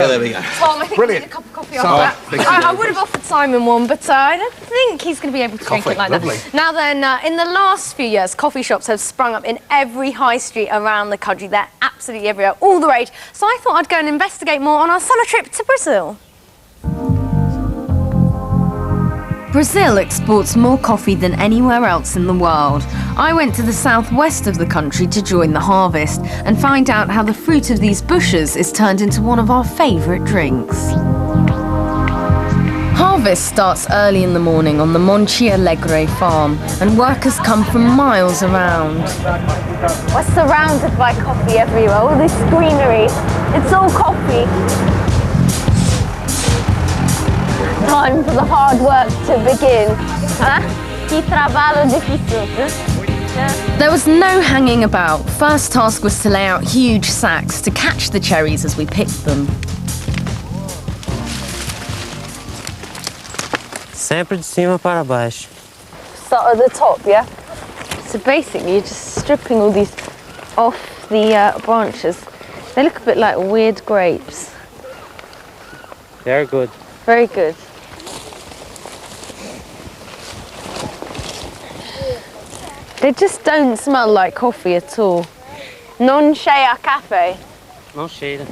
Yeah, there we go. Tom, I think we need a cup of coffee after that. I would have offered Simon one, but I don't think he's going to be able to drink it like that. Now then, in the last few years, coffee shops have sprung up in every high street around the country. They're absolutely everywhere, all the rage. So I thought I'd go and investigate more on our summer trip to Brazil. Brazil exports more coffee than anywhere else in the world. I went to the southwest of the country to join the harvest and find out how the fruit of these bushes is turned into one of our favourite drinks. Harvest starts early in the morning on the Monte Alegre farm, and workers come from miles around. We're surrounded by coffee everywhere, all this greenery. It's all coffee. Time for the hard work to begin. Que trabalho difícil. There was no hanging about. First task was to lay out huge sacks to catch the cherries as we picked them. Sempre de cima para baixo. Start at the top, yeah? So basically you're just stripping all these off the branches. They look a bit like weird grapes. Very good. Very good. They just don't smell like coffee at all. Non cheira café. Não cheira.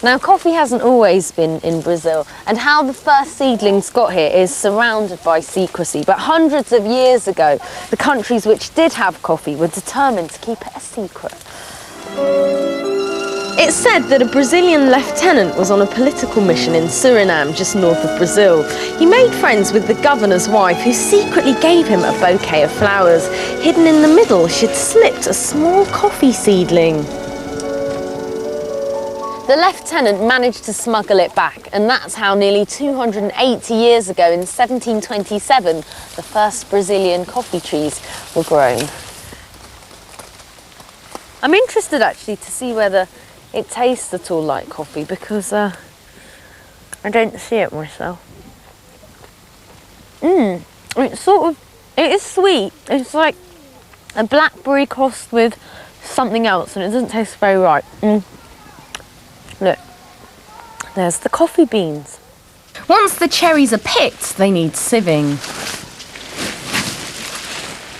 Now, coffee hasn't always been in Brazil, and how the first seedlings got here is surrounded by secrecy. But hundreds of years ago, the countries which did have coffee were determined to keep it a secret. It's said that a Brazilian lieutenant was on a political mission in Suriname, just north of Brazil. He made friends with the governor's wife, who secretly gave him a bouquet of flowers. Hidden in the middle, she'd slipped a small coffee seedling. The lieutenant managed to smuggle it back, and that's how nearly 280 years ago, in 1727, the first Brazilian coffee trees were grown. I'm interested actually to see whether it tastes at all like coffee, because I don't see it myself. It's it is sweet. It's like a blackberry crossed with something else, and it doesn't taste very right. Look, there's the coffee beans. Once the cherries are picked, they need sieving.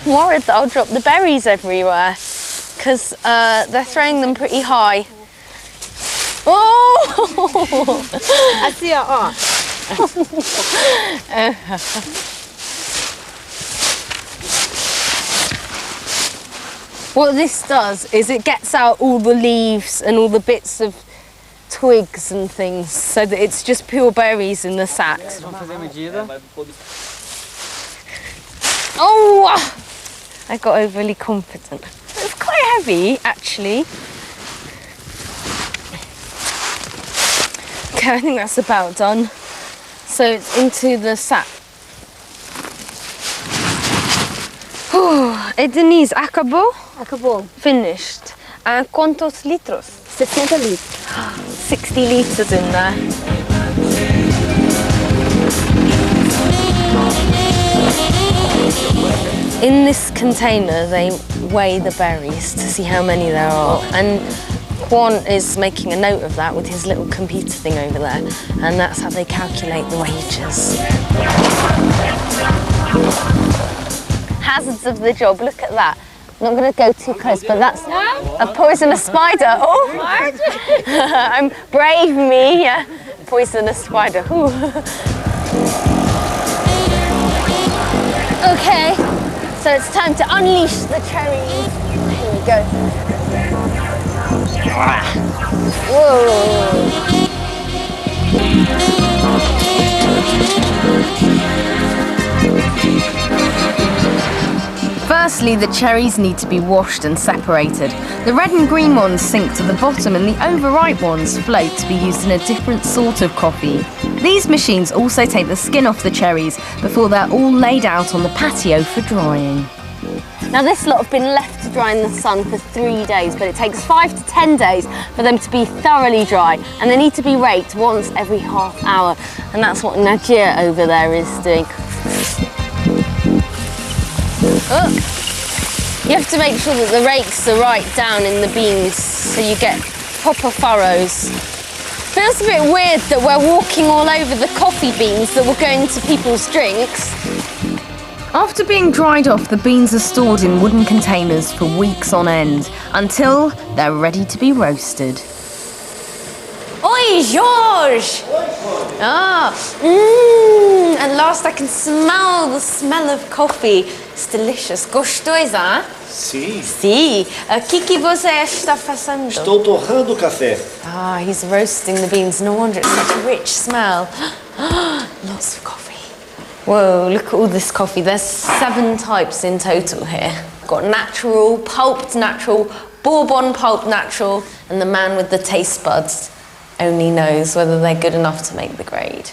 I'm worried that I'll drop the berries everywhere, because they're throwing them pretty high. Oh! I see it all. What this does is it gets out all the leaves and all the bits of twigs and things, so that it's just pure berries in the sacks. Oh! I got overly confident. It's quite heavy, actually. Okay, I think that's about done. So it's into the sack. Oh, Denise, acabou? Acabou. Finished. And quantos litros? 60 litros. 60 litres in there. In this container, they weigh the berries to see how many there are. And Juan is making a note of that with his little computer thing over there, and that's how they calculate the wages. Hazards of the job, look at that. I'm not going to go too close, but that's a poisonous spider. Oh, I'm brave me, poisonous spider. Okay, so it's time to unleash the cherries. Here we go. Whoa. Firstly, the cherries need to be washed and separated. The red and green ones sink to the bottom, and the overripe ones float to be used in a different sort of coffee. These machines also take the skin off the cherries before they're all laid out on the patio for drying. Now this lot have been left to dry in the sun for 3 days, but it takes 5 to 10 days for them to be thoroughly dry, and they need to be raked once every half hour, and that's what Nadia over there is doing. Oh. You have to make sure that the rakes are right down in the beans so you get proper furrows. Feels a bit weird that we're walking all over the coffee beans that will go into people's drinks. After being dried off, the beans are stored in wooden containers for weeks on end until they're ready to be roasted. Oi, George! At last I can smell the smell of coffee. It's delicious. Gostou, ah? Sim. Sim. O que você está fazendo? Estou torrando o café. Ah, he's roasting the beans. No wonder it's such a rich smell. Lots of coffee. Whoa, look at all this coffee. There's 7 types in total here. Got natural, pulped natural, bourbon pulped natural, and the man with the taste buds only knows whether they're good enough to make the grade.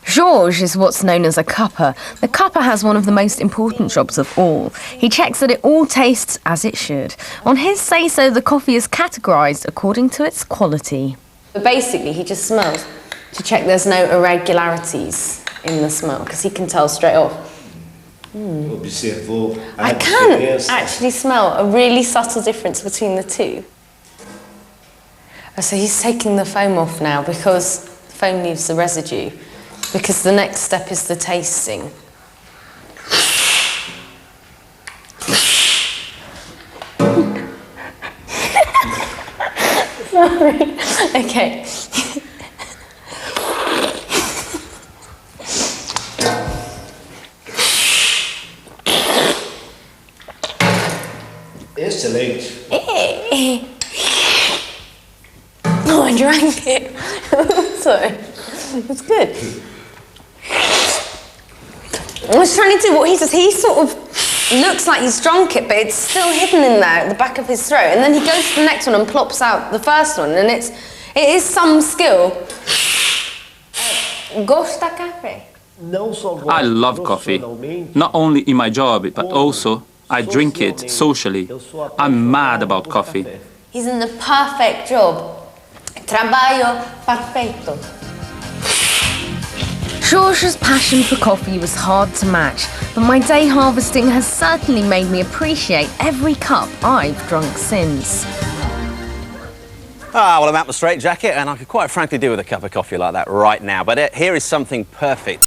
Georges is what's known as a cupper. The cupper has one of the most important jobs of all. He checks that it all tastes as it should. On his say-so, the coffee is categorised according to its quality. But basically, he just smells to check there's no irregularities in the smell, because he can tell straight off. Observou a I can diferença. actually smell a really subtle difference between the two. Oh, so he's taking the foam off now because the foam leaves the residue. Because the next step is the tasting. Sorry. Okay. Excelente. Oh, I drank it. Sorry. It's good. I was trying to do what he does. He sort of looks like he's drunk it, but it's still hidden in there at the back of his throat. And then he goes to the next one and plops out the first one, and it is some skill. Gosta café? I love coffee, not only in my job, but also I drink it socially. I'm mad about coffee. He's in the perfect job. Trabalho perfeito. Georges' passion for coffee was hard to match, but my day harvesting has certainly made me appreciate every cup I've drunk since. Well, I'm out the straitjacket, and I could quite frankly do with a cup of coffee like that right now. But here is something perfect.